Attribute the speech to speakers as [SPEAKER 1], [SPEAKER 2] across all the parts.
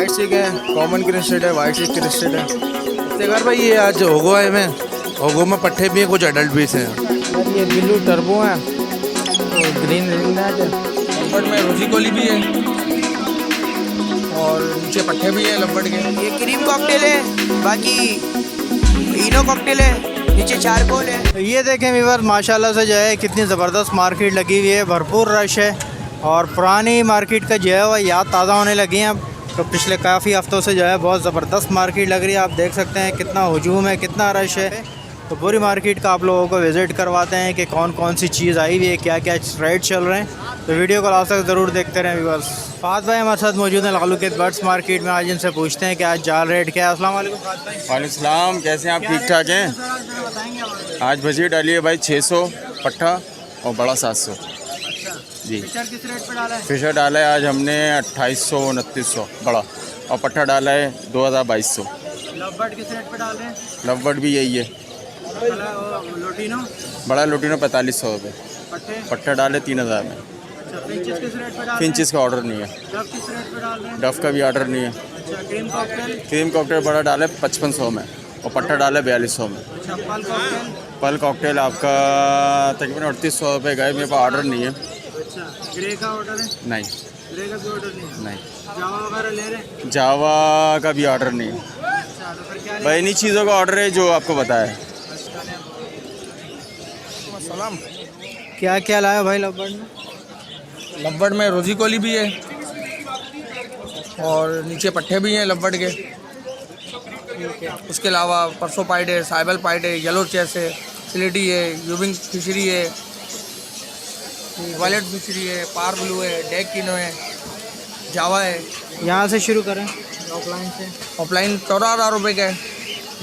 [SPEAKER 1] White सिक है, common crested है, white सिक crested है। शेखर भाई ये आज होगो आए में, होगो में पट्टे भी हैं, कुछ एडल्ट भी हैं।
[SPEAKER 2] यार ये ब्लू टर्बो है और ग्रीन रिंग है।
[SPEAKER 1] लंबड़ में रोजी कोली भी है और नीचे पट्टे भी है लंबड़ के।
[SPEAKER 3] ये क्रीम कॉकटेल है, बाकी इनो कॉकटेल है, नीचे चारकोल है।
[SPEAKER 2] ये देखें व्यूअर, माशाल्लाह से जो है कितनी ज़बरदस्त मार्केट लगी हुई है, भरपूर रश है और पुरानी मार्केट का जो है वह याद ताज़ा होने लगी हैं। तो पिछले काफ़ी हफ़्तों से जो है बहुत ज़बरदस्त मार्केट लग रही है। आप देख सकते हैं कितना हुजूम है, कितना रश है। तो पूरी मार्केट का आप लोगों को विज़िट करवाते हैं कि कौन कौन सी चीज़ आई हुई है, क्या क्या रेट चल रहे हैं। तो वीडियो को लास्ट तक ज़रूर देखते रहें व्यूअर्स। फात भाई हमारे साथ मौजूद हैं लालू के बर्ड्स मार्केट में। आज इनसे पूछते हैं कि आज जाल रेट क्या है। अस्सलाम वालेकुम फात भाई।
[SPEAKER 4] वालेकुम सलाम, कैसे हैं आप? ठीक ठाक हैं? आज भजी डाली है भाई 600 पट्ठा और बड़ा 700 जी।
[SPEAKER 2] फिशर किस रेट पे डाला है?
[SPEAKER 4] फिशर डाला है आज हमने 2800 2900 बड़ा, और पट्ठा डाला है 2200।
[SPEAKER 2] लवबर्ड किस रेट पे डाल रहे हैं?
[SPEAKER 4] लवबर्ड भी यही है।
[SPEAKER 2] लोटिनो
[SPEAKER 4] बड़ा लुटिनो 4500 रुपये,
[SPEAKER 2] पट्टे।
[SPEAKER 4] पट्ठा डाले 3000 में।
[SPEAKER 2] अच्छा, फिंचेस किस रेट पे डाल रहे हैं?
[SPEAKER 4] फिंचिस का ऑर्डर नहीं है,
[SPEAKER 2] डव किस रेट पे डाल रहे हैं?
[SPEAKER 4] डफ का भी ऑर्डर नहीं है।
[SPEAKER 2] अच्छा, क्रीम कॉकटेल।
[SPEAKER 4] क्रीम कॉकटेल बड़ा डाले 5500 में और पट्ठा डाले 4200 में।
[SPEAKER 2] अच्छा, पल कॉकटेल।
[SPEAKER 4] पल कॉकटेल आपका तकरीबन 3800 रुपये गए, मेरे पास ऑर्डर नहीं है।
[SPEAKER 2] अच्छा, ग्रे का ऑर्डर है?
[SPEAKER 4] नहीं
[SPEAKER 2] ग्रे का भी ऑर्डर नहीं है?
[SPEAKER 4] नहीं,
[SPEAKER 2] जावा वगैरह ले रहे हैं?
[SPEAKER 4] जावा का भी ऑर्डर नहीं है
[SPEAKER 2] अच्छा, तो फिर क्या
[SPEAKER 4] भाई। इन्हीं चीज़ों का ऑर्डर है जो आपको बताया है।
[SPEAKER 1] सलाम।
[SPEAKER 2] क्या क्या लाया भाई लवबर्ड में?
[SPEAKER 1] लंबड़ में रोजी कोली भी है और नीचे पट्टे भी हैं लंबड़ के। उसके अलावा परसों पाइड है, साइबल पाइड है, येलो चेस है, स्लेटी है, यूबिंग फिशरी है, वायलेट फिशरी है, पार ब्लू है, डेक किनो है, जावा है।
[SPEAKER 2] यहाँ से शुरू करें ऑफलाइन से।
[SPEAKER 1] ऑफलाइन 14,000 रुपये का है,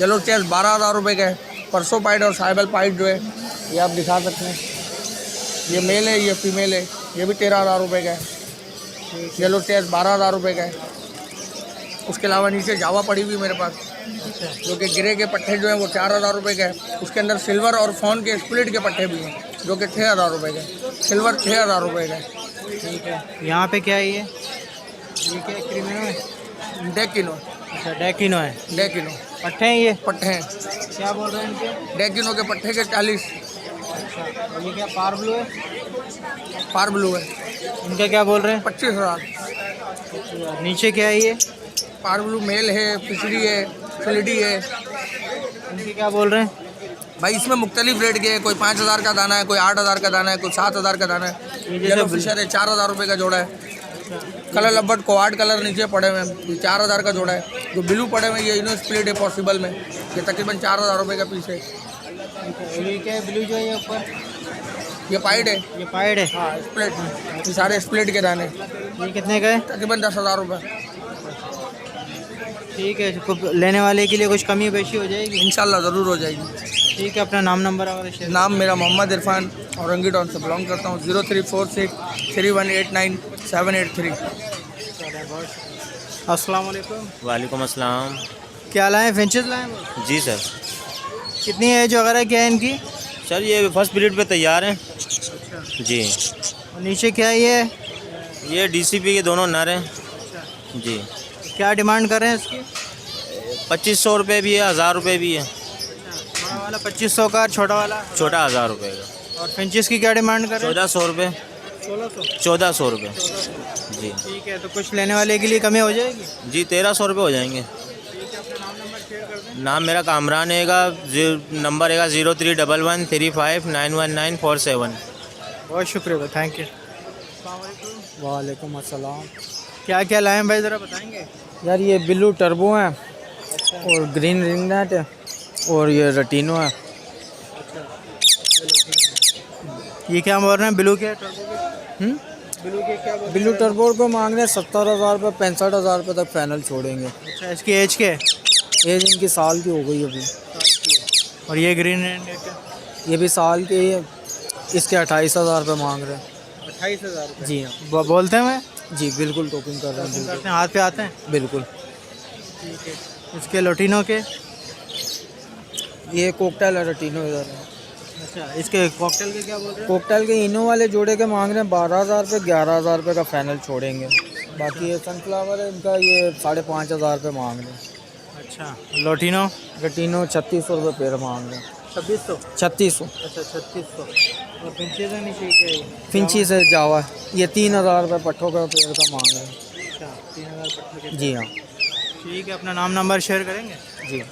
[SPEAKER 1] येलो चेस 12,000 रुपये का है, परसों पाइड और साइबल पाइड जो है ये आप दिखा सकते हैं। ये मेल है, ये फीमेल है, ये भी 13,000 रुपये का है। येलो चेस 12,000 रुपये का है। उसके अलावा नीचे जावा पड़ी हुई मेरे पास, जो कि गिरे के पट्टे जो हैं वो 4,000 रुपये का है। उसके अंदर सिल्वर और फोन के स्प्लिट के पट्टे भी हैं जो कि 6,000 रुपये का है। सिल्वर 6,000 रुपये का है।
[SPEAKER 2] ठीक है, यहाँ पे क्या है ये क्या है? क्रीमिनो है?
[SPEAKER 1] डेकिनो,
[SPEAKER 2] अच्छा, डेकिनो है।
[SPEAKER 1] डेकिनो
[SPEAKER 2] पट्टे हैं ये?
[SPEAKER 1] पट्टे हैं।
[SPEAKER 2] क्या बोल रहे हैं इनके?
[SPEAKER 1] डेकिनो के पट्टे के 40।
[SPEAKER 2] अच्छा, और ये क्या पार ब्लू है?
[SPEAKER 1] पार ब्लू है
[SPEAKER 2] इनका क्या बोल रहे हैं?
[SPEAKER 1] 25,000।
[SPEAKER 2] नीचे क्या है ये?
[SPEAKER 1] पार ब्लू मेल है, फिशरी है, सलिडी है।
[SPEAKER 2] इनके क्या बोल रहे हैं?
[SPEAKER 1] भाई इसमें मुख्तलिफ रेट के हैं, कोई 5,000 का दाना है, कोई 8,000 का दाना है, कोई 7,000 का दाना है। येलो फिशर है 4,000 रुपये का जोड़ा है। कलर लब्बट क्वाड कलर नीचे पड़े हुए हैं, 4,000 का जोड़ा है। जो ब्लू पड़े हुए हैं ये इनो स्प्लिट है पॉसिबल में, ये तकरीबन 4,000 रुपये का पीस है।
[SPEAKER 2] ये क्या है ब्लू जो है ये ऊपर?
[SPEAKER 1] ये पाइड है।
[SPEAKER 2] ये पाइड है।
[SPEAKER 1] हाँ स्प्लिट, ये सारे स्प्लिट के दाने
[SPEAKER 2] ये कितने का है?
[SPEAKER 1] तकरीबन 10,000 रुपये।
[SPEAKER 2] ठीक है, तो लेने वाले के लिए कुछ कमी बेशी हो जाएगी?
[SPEAKER 1] इंशाल्लाह ज़रूर हो जाएगी।
[SPEAKER 2] ठीक है, अपना नाम नंबर वगैरह शेयर।
[SPEAKER 1] नाम मेरा मोहम्मद इरफान और रंगी टाउन से बिलोंग करता हूँ। 0346 3189 783।
[SPEAKER 2] अस्सलाम वालेकुम।
[SPEAKER 5] वालेकुम अस्सलाम।
[SPEAKER 2] क्या लाए? फिंचेस लाए हैं?
[SPEAKER 5] जी सर।
[SPEAKER 2] कितनी एज वगैरह क्या है इनकी?
[SPEAKER 5] सर ये फर्स्ट ब्रीड पे तैयार हैं जी।
[SPEAKER 2] और नीचे क्या है ये?
[SPEAKER 5] ये डीसीपी के दोनों नर हैं जी।
[SPEAKER 2] क्या डिमांड कर रहे हैं इसकी?
[SPEAKER 5] 2500 रुपये भी है, 1000 रुपये भी है।
[SPEAKER 2] बड़ा वाला 2500 का, छोटा वाला?
[SPEAKER 5] छोटा 1000 रुपये का।
[SPEAKER 2] और फिंचेस की क्या डिमांड कर रहे हैं?
[SPEAKER 5] 1400 रुपये। 1400 रुपये जी।
[SPEAKER 2] ठीक है, तो कुछ लेने वाले के लिए कमी हो जाएगी?
[SPEAKER 5] जी 1300 रुपये हो जाएंगे। नाम मेरा कामरान हैगा, नंबर हैगा 031135919447।
[SPEAKER 2] बहुत शुक्रिया, थैंक यू। वालेकुम अस्सलाम। क्या क्या लाए हैं भाई, ज़रा बताएंगे?
[SPEAKER 6] यार ये ब्लू टर्बो है और ग्रीन रिंग नेट है और ये रटीनो है।
[SPEAKER 2] ये क्या बोल रहे हैं? ब्लू क्या टर्बो के? ब्लू के क्या बोल रहे
[SPEAKER 6] ब्लू टर्बो को मांग रहे हैं 70,000 रुपये, 65,000 रुपये तक फाइनल छोड़ेंगे।
[SPEAKER 2] हैं? अच्छा, इसकी एज क्या है?
[SPEAKER 6] एज इनकी साल की हो गई अभी।
[SPEAKER 2] और ये ग्रीन एंड क्या?
[SPEAKER 6] ये भी साल की है। इसके 28,000 रुपये मांग रहे हैं।
[SPEAKER 2] 28,000?
[SPEAKER 6] जी हाँ।
[SPEAKER 2] बोलते हैं मैं
[SPEAKER 6] जी बिल्कुल टोकिंग कर रहे हैं,
[SPEAKER 2] करते हैं, हाथ पे आते हैं।
[SPEAKER 6] बिल्कुल।
[SPEAKER 2] ठीक है, इसके लोटिनो के?
[SPEAKER 6] ये कोकटेल है, रटीनो इधर है।
[SPEAKER 2] अच्छा, इसके कॉकटेल के क्या बोल रहे हैं?
[SPEAKER 6] कोकटेल के इनो वाले जोड़े के मांग रहे हैं 12,000 रुपये, 11,000 रुपये का फाइनल छोड़ेंगे। बाकी ये सनफ्लावर है इनका ये 5,500 रुपये मांग रहे हैं।
[SPEAKER 2] अच्छा, लोटिनो
[SPEAKER 6] गटीनो 3600 रुपये पेड़ मांग रहे हैं।
[SPEAKER 2] 2600।
[SPEAKER 6] 3600।
[SPEAKER 2] अच्छा 3600। और फिंचेज है नीचे के
[SPEAKER 6] फिंची से जावा ये 3000 रुपये पट्ठों का पेड़ का मांग रहे हैं।
[SPEAKER 2] अच्छा 3000 पट्टे के।
[SPEAKER 6] जी हाँ
[SPEAKER 2] ठीक है, अपना नाम नंबर शेयर करेंगे?
[SPEAKER 6] जी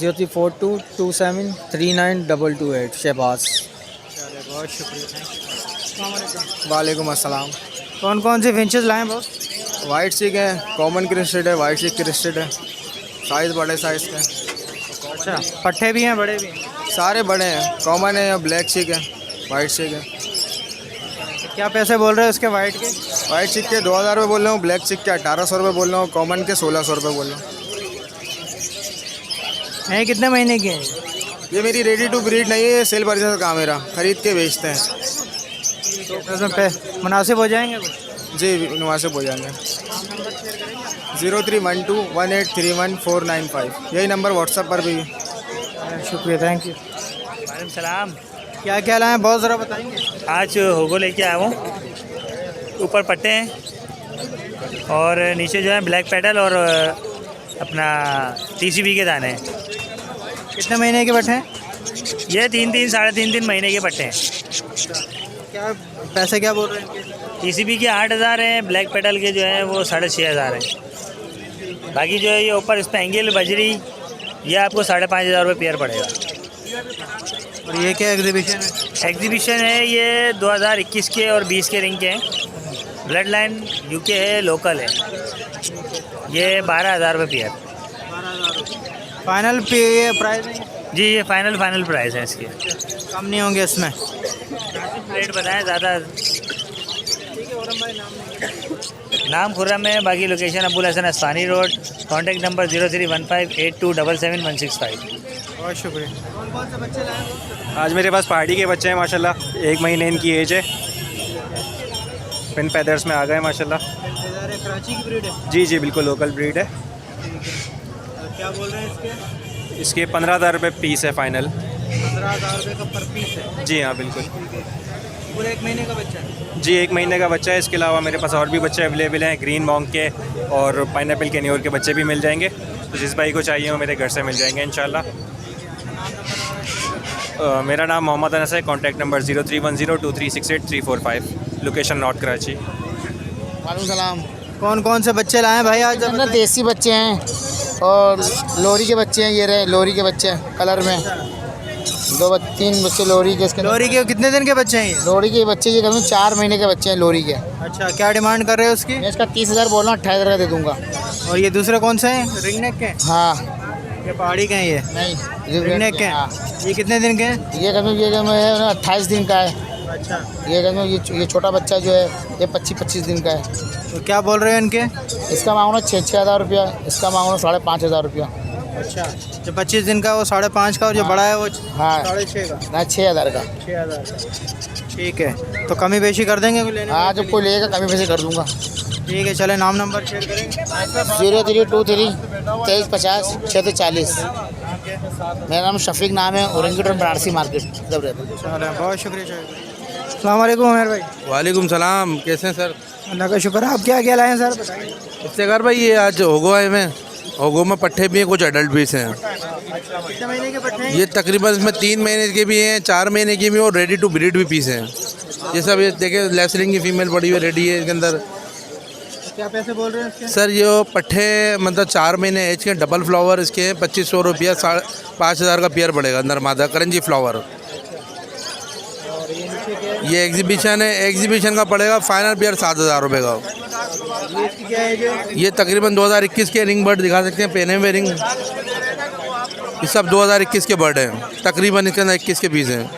[SPEAKER 6] 034227392228 शहबाज।
[SPEAKER 2] चलिए बहुत शुक्रिया, थैंक यू।
[SPEAKER 7] वालेकुम अस्सलाम।
[SPEAKER 2] कौन कौन से फिंचेस लाएँ बहुत?
[SPEAKER 7] वाइट चिक है, कॉमन क्रिस्टेड है, वाइट चिक क्रिस्टेड है, साइज़ बड़े साइज़ के हैं।
[SPEAKER 2] अच्छा, पट्टे भी हैं बड़े भी हैं?
[SPEAKER 7] सारे बड़े हैं, कॉमन है, ब्लैक चिक है, वाइट चिक है।
[SPEAKER 2] क्या पैसे बोल रहे हो उसके वाइट के?
[SPEAKER 7] वाइट चिक के 2000 रुपये बोल रहा हूँ, ब्लैक चिक के 1800 रुपये बोल रहा हूँ, कॉमन के 1600 रुपये बोल रहा हूँ।
[SPEAKER 2] हैं कितने महीने के हैं?
[SPEAKER 7] ये मेरी रेडी टू ब्रीड नहीं है, ये सेल परचेज का मेरा, ख़रीद के बेचते हैं।
[SPEAKER 2] तो उसमें मुनासिब हो जाएंगे कुछ?
[SPEAKER 7] जी मुनासिब हो जाएंगे। 031218319495 यही नंबर व्हाट्सएप पर भी है।
[SPEAKER 2] शुक्रिया, थैंक यू।
[SPEAKER 5] वालेकुम सलाम।
[SPEAKER 2] क्या क्या लाए बहुत ज़रा बताएंगे?
[SPEAKER 5] आज होगो लेके आया हूँ। ऊपर पट्टे हैं और नीचे जो है ब्लैक पेडल और अपना TCB के दाने हैं।
[SPEAKER 2] कितने महीने के बट्टे हैं?
[SPEAKER 5] ये 3-3 साढ़े 3 महीने के पट्टे हैं।
[SPEAKER 2] क्या पैसे क्या बोल रहे हैं?
[SPEAKER 5] TCB के 8000 हैं, ब्लैक पेडल के जो हैं वो 6500 हैं। बाकी जो है ये ऊपर स्पेंगल बजरी ये आपको 5500 रुपये पेयर पड़ेगा।
[SPEAKER 2] और ये क्या एग्जीबिशन है?
[SPEAKER 5] एग्जीबिशन है ये 2021 के और 20 के रिंग के हैं। ब्लड लाइन UK है, लोकल है। ये 12000 रुपये पेयर।
[SPEAKER 2] फाइनल पे प्राइस है?
[SPEAKER 5] जी ये फाइनल प्राइस है इसके।
[SPEAKER 2] कम नहीं होंगे इसमें?
[SPEAKER 5] रेट बताएं ज़्यादा। नाम खुर्रम है, बाकी location Abul Hasan Astani road, contact number 031582771165।
[SPEAKER 2] बहुत शुक्रिया। कौन कौन से बच्चे लाए?
[SPEAKER 8] आज मेरे पास पार्टी के बच्चे हैं माशाल्लाह, 1 महीने इनकी एज है, पिन पैदर्स में आ गए माशाल्लाह।
[SPEAKER 2] कराची की ब्रीड है?
[SPEAKER 8] जी जी बिल्कुल लोकल ब्रीड है।
[SPEAKER 2] क्या बोल रहे हैं इसके?
[SPEAKER 8] इसके 15,000 रुपये पीस है फाइनल।
[SPEAKER 2] 15,000 रुपये का पर पीस है?
[SPEAKER 8] जी हाँ बिल्कुल।
[SPEAKER 2] पूरे 1 महीने का बच्चा है?
[SPEAKER 8] जी 1 महीने का बच्चा है। इसके अलावा मेरे पास और भी बच्चे अवेलेबल हैं, ग्रीन मॉन्क के और पाइनएप्पल के न्योर के बच्चे भी मिल जाएंगे। तो जिस भाई को चाहिए वो मेरे घर से मिल जाएंगे इंशाल्लाह। मेरा नाम मोहम्मद अनस है, contact number 03102368 location north Karachi.
[SPEAKER 7] वालेकुम सलाम।
[SPEAKER 2] कौन कौन से बच्चे लाए हैं भाई आज?
[SPEAKER 7] अंदर देसी बच्चे हैं और लोरी के बच्चे हैं, ये रहे लोरी के बच्चे कलर में, 2-3 बच्चे लोरी के। इसके
[SPEAKER 2] लोरी के कितने दिन के बच्चे हैं ये?
[SPEAKER 7] लोरी के बच्चे ये कम 4 महीने के बच्चे हैं लोरी के।
[SPEAKER 2] अच्छा, क्या डिमांड कर रहे हो उसकी?
[SPEAKER 7] मैं इसका 30,000 बोल रहा हूँ, 28,000 का दे दूँगा।
[SPEAKER 2] और ये दूसरे कौन से हैं? रिंग नेक के?
[SPEAKER 7] हाँ
[SPEAKER 2] ये पहाड़ी के हैं ये?
[SPEAKER 7] नहीं
[SPEAKER 2] रिंग नेक के?
[SPEAKER 7] हाँ।
[SPEAKER 2] ये कितने दिन के हैं?
[SPEAKER 7] ये कम है 28 दिन का है।
[SPEAKER 2] अच्छा,
[SPEAKER 7] ये कम ये छोटा बच्चा जो है ये 25-25 दिन का है।
[SPEAKER 2] तो क्या बोल रहे हो इनके?
[SPEAKER 7] इसका मांगना 6,000 रुपया, इसका मांगना 5,500 रुपया।
[SPEAKER 2] अच्छा, जो 25 दिन का वो 5.5 का और जो बड़ा है वो
[SPEAKER 7] हाँ
[SPEAKER 2] 6.5 का?
[SPEAKER 7] ना 6,000 का।
[SPEAKER 2] 6,000। ठीक है, तो कमी बेशी कर देंगे कोई लेने?
[SPEAKER 7] हाँ जब कोई लेगा कमी पैसे कर दूँगा।
[SPEAKER 2] ठीक है, चले नाम नंबर शेयर करेंगे?
[SPEAKER 7] 0323-2350-640। मेरा नाम शफीक नाम है, औरंगी रोड बनारसी मार्केट जब रहता।
[SPEAKER 2] चलो बहुत शुक्रिया। अस्सलाम वालेकुम उमर भाई।
[SPEAKER 9] वालेकुम सलाम, कैसे हैं सर?
[SPEAKER 2] अल्लाह का शुक्र है। आप क्या क्या लाए हैं सर बताइए?
[SPEAKER 9] इफ्तिकार भाई ये आज होगो आए में, होगो में पट्ठे भी हैं, कुछ एडल्ट भी हैं।
[SPEAKER 2] कितने महीने के पट्टे हैं?
[SPEAKER 9] ये तकरीबन इसमें 3 महीने के भी हैं, 4 महीने के भी और रेडी टू ब्रीड भी पीस हैं। ये सब ये देखिए लेसरिंग की फीमेल बड़ी हुई रेडी है इसके अंदर।
[SPEAKER 2] क्या पैसे बोल रहे हैं इसके?
[SPEAKER 9] सर ये पट्ठे मतलब 4 महीने एज के, डबल फ्लावर इसके हैं, 2500 रुपया, 5,500 का पेयर पड़ेगा अंदर मादा करंजी फ्लावर। ये एग्जीबिशन है, एग्जीबिशन का पड़ेगा फाइनल पेयर 7,000 रुपये का।
[SPEAKER 2] इसकी क्या एज है?
[SPEAKER 9] ये तकरीबन 2021 के रिंग बर्ड दिखा सकते हैं, पहने हुए रिंग। ये सब 2021 के बर्ड हैं, तकरीबन इसके अंदर 21 के पीस हैं।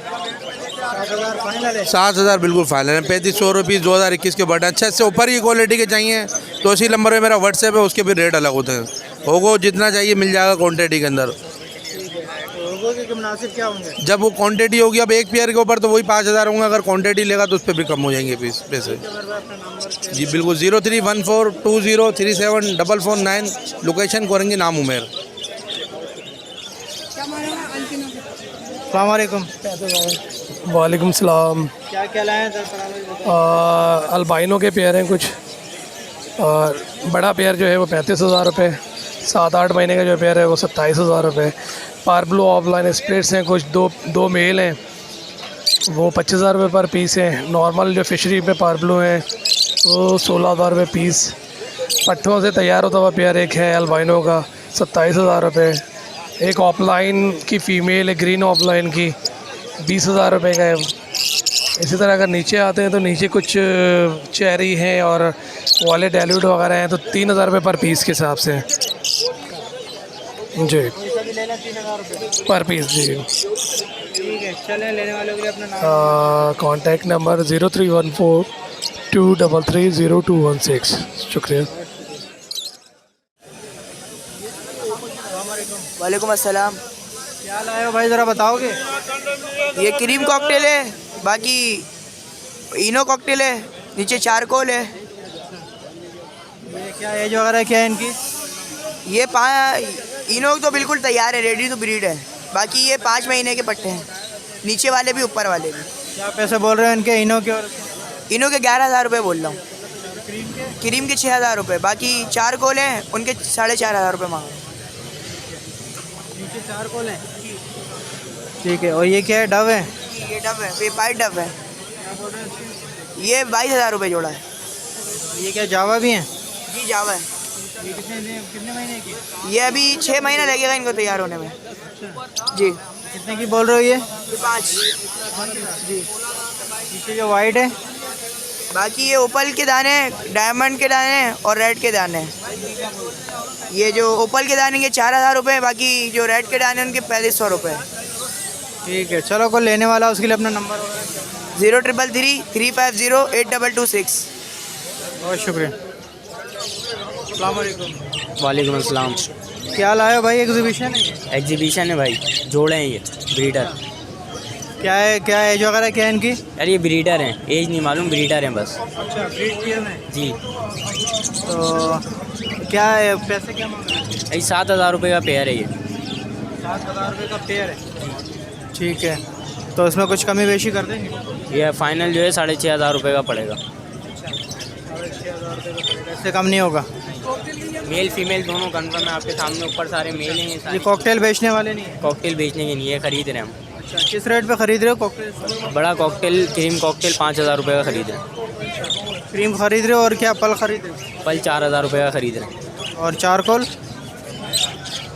[SPEAKER 2] 7,000 फाइनल है?
[SPEAKER 9] 7,000 बिल्कुल फाइनल है। 3500 रुपीज़ 2021 के बर्ड हैं। अच्छा इससे ऊपर की क्वालिटी के चाहिए तो इसी नंबर पे मेरा व्हाट्सएप है, उसके भी रेट अलग होते हैं। होगो जितना चाहिए मिल जाएगा क्वान्टिटी के अंदर।
[SPEAKER 2] के मुनासिब क्या होंगे?
[SPEAKER 9] जब वो क्वांटिटी होगी, अब एक पेयर के ऊपर तो वही 5,000 होंगे, अगर क्वांटिटी लेगा तो उस पर भी कम हो जाएंगे पैसे। जी बिल्कुल। 031420374449 लोकेशन कोरंगी, नाम उमेर।
[SPEAKER 2] अस्सलाम वालेकुम।
[SPEAKER 10] वालेकुम सलाम।
[SPEAKER 2] क्या क्या लाए हैं सर?
[SPEAKER 10] अल्बाइनो के पेयर हैं कुछ, और बड़ा पेयर जो है वो 35,000 रुपये, 7-8 महीने का जो पेयर है वो 27,000 रुपये। पार्बलो ऑफलाइन स्प्लिट्स हैं कुछ, दो मेल हैं वो 25,000 रुपये पर पीस है। नॉर्मल जो फिशरी पे पार्बलो हैं वो 16,000 रुपये पीस। पट्ठों से तैयार होता हुआ पेयर एक है अल्बाइनो का 27,000 रुपये। एक ऑफलाइन की फ़ीमेल है ग्रीन ऑफलाइन की 20,000 रुपये का है। इसी तरह अगर नीचे आते हैं तो नीचे कुछ चेरी हैं और वॉलेट डायल्यूट वगैरह हैं तो 3,000 रुपये पर पीस के हिसाब से जी, पर पीस जी।
[SPEAKER 2] ठीक है, चलें लेने वालों के लिए अपना नाम
[SPEAKER 10] कॉन्टैक्ट नंबर 031423300216। शुक्रिया।
[SPEAKER 3] वालेकुम अस्सलाम।
[SPEAKER 2] क्या लाए हो भाई, ज़रा बताओगे?
[SPEAKER 3] ये क्रीम कॉकटेल है, बाकी इनो कॉकटेल है, नीचे चारकोल है।
[SPEAKER 2] ये क्या एज वगैरह क्या है इनकी?
[SPEAKER 3] ये इनो तो बिल्कुल तैयार है, रेडी टू ब्रीड है। बाकी ये 5 महीने के पट्टे हैं, नीचे वाले भी ऊपर वाले भी।
[SPEAKER 2] क्या पैसे बोल रहे हो इनके इनो के? और
[SPEAKER 3] इनो के 11,000 रुपये बोल रहा हूँ, क्रीम के 6,000 रुपये, बाकी चारकोल हैं उनके 4,500 रुपये मांग रहे हैं।
[SPEAKER 2] नीचे चारकोल हैं, ठीक है। और ये क्या है, डव है?
[SPEAKER 3] ये डब है, ये पाइट डब है। ये 22,000 रुपये जोड़ा है।
[SPEAKER 2] ये क्या जावा भी हैं?
[SPEAKER 3] जी जावा है।
[SPEAKER 2] ये कितने महीने की?
[SPEAKER 3] ये अभी 6 महीना लगेगा इनको तैयार होने में जी।
[SPEAKER 2] कितने की बोल रहे हो ये?
[SPEAKER 3] 5 जी।
[SPEAKER 2] नीचे जो वाइट है?
[SPEAKER 3] बाकी ये ओपल के दाने, डायमंड के दाने और रेड के दाने। ये जो ओपल के दाने के 4,000 रुपये, बाकी जो रेड के दाने उनके 3500 रुपये।
[SPEAKER 2] ठीक है, चलो कोई लेने वाला उसके लिए अपना नंबर
[SPEAKER 3] 0333-350-8226।
[SPEAKER 2] बहुत शुक्रिया। अस्सलाम वालेकुम।
[SPEAKER 6] वालेकुम अस्सलाम।
[SPEAKER 2] क्या लाए हो भाई, एग्जीबिशन है?
[SPEAKER 6] एग्जीबिशन है भाई, जोड़े हैं ये ब्रीडर।
[SPEAKER 2] क्या है, क्या एज वगैरह क्या है इनकी?
[SPEAKER 6] यार ये ब्रीडर हैं, एज नहीं मालूम, ब्रीडर हैं बस।
[SPEAKER 2] अच्छा, ब्रीड किए हैं
[SPEAKER 6] जी।
[SPEAKER 2] तो क्या है, पैसे क्या मांग रहे हैं?
[SPEAKER 6] यही 7,000 रुपये का पेयर है ये।
[SPEAKER 2] 7,000 रुपये का पेयर है, ठीक है। तो इसमें कुछ कमी बेशी कर देंगे?
[SPEAKER 6] ये फाइनल जो है 6,500 रुपये का पड़ेगा।
[SPEAKER 2] 6,500 रुपये का पड़ेगा, इससे कम नहीं होगा?
[SPEAKER 6] मेल फीमेल दोनों कन्फर्म है, आपके सामने ऊपर सारे मेल हैं।
[SPEAKER 2] ये कॉकटेल बेचने वाले नहीं है?
[SPEAKER 6] कॉकटेल बेचने के नहीं है, ख़रीद रहे हैं हम।
[SPEAKER 2] अच्छा, किस रेट पे ख़रीद रहे हो कॉकटेल?
[SPEAKER 6] बड़ा कॉकटेल क्रीम कॉकटेल 5,000 रुपये का ख़रीद रहे हैं।
[SPEAKER 2] क्रीम ख़रीद रहे हो और क्या पल ख़रीद रहे हो?
[SPEAKER 6] पल 4,000 रुपये का ख़रीद रहे हैं।
[SPEAKER 2] और चारकोल?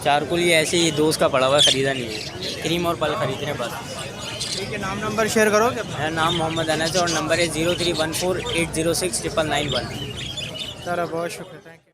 [SPEAKER 6] चारकोल ये ऐसे ही दोस्त का पड़ा हुआ, ख़रीदा नहीं है। क्रीम और पल ख़रीद रहे हैं बस।
[SPEAKER 2] ठीक है, नाम नंबर शेयर करोगे?
[SPEAKER 6] मेरा नाम मोहम्मद अनस है और नंबर है 0314806991।
[SPEAKER 2] चलो बहुत शुक्रिया, थैंक यू।